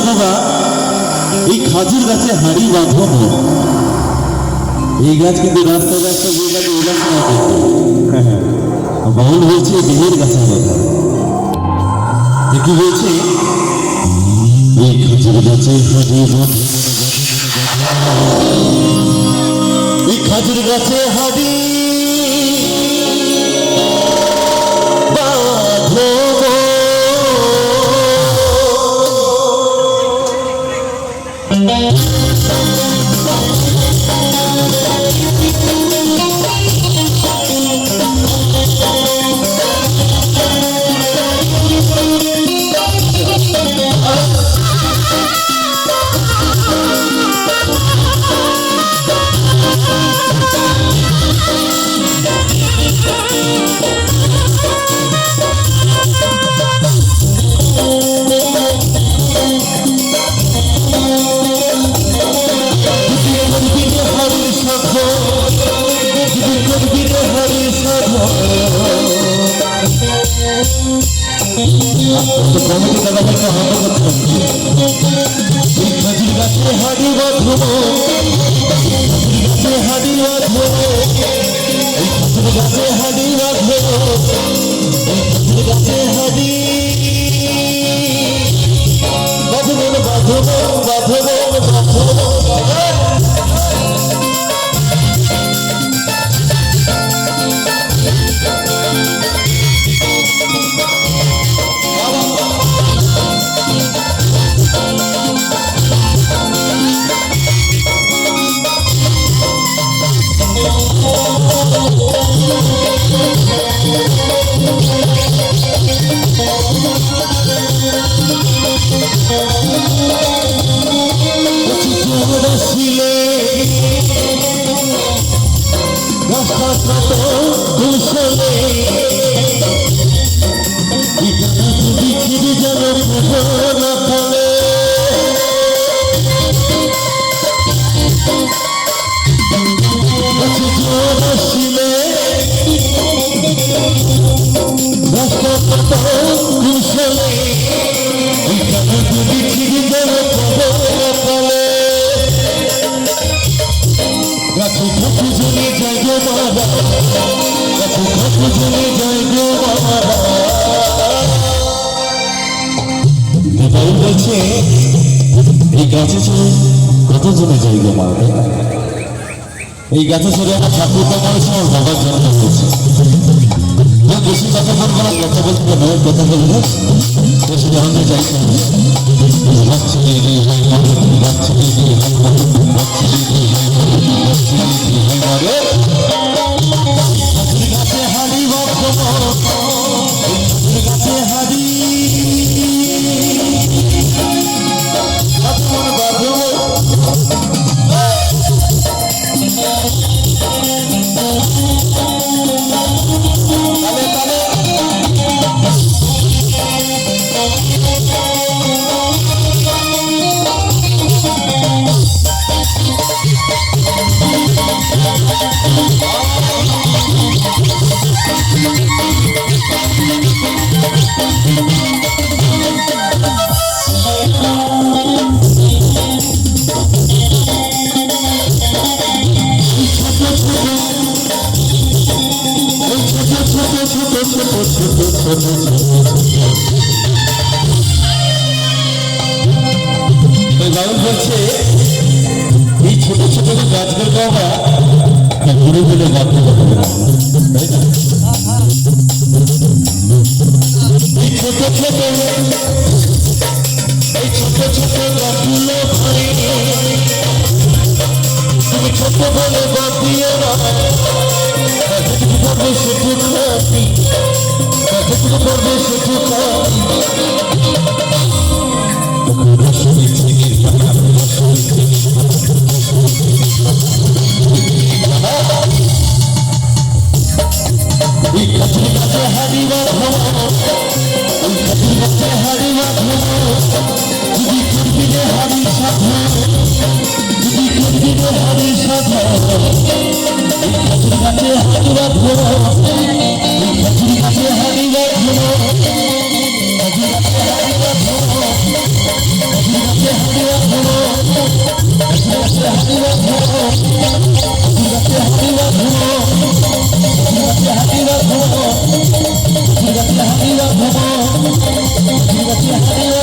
বাবা এই খাজুর গাছে হাড়ি বাঁধো। এই গাছ কিন্তু রাস্তা রাস্তা যে গাছ ওই গাছ না, বাউল হয়েছে বিয়ের গাছের কথা। কি হয়েছে? এই খাজুর গাছে হাড়ি বাঁধো, এই খাজুর গাছে হাড়ি বাঁধো। এই গাছে ছেড়ে কত জনে যাই গো মা, এই গাছে ছেড়ে আমার ঠাকুর আমার সময় বাবার জন্ম হয়েছে। বেশি কথা বলবো না, কথা বলতে নয়, কথা বলবো বেশি ধরনের যাইতে হবে। এই ছোট ছোট গাছগুলো আমরা ঘুরে ঘুরে গল্প করতে পারি, তাই না? এই ছোট ছোট গাছগুলো তুমি ছোট বলে বাদ দিয়ে না, করবে সেটু খাবি, করবে সেটু খাবি। হাতিরা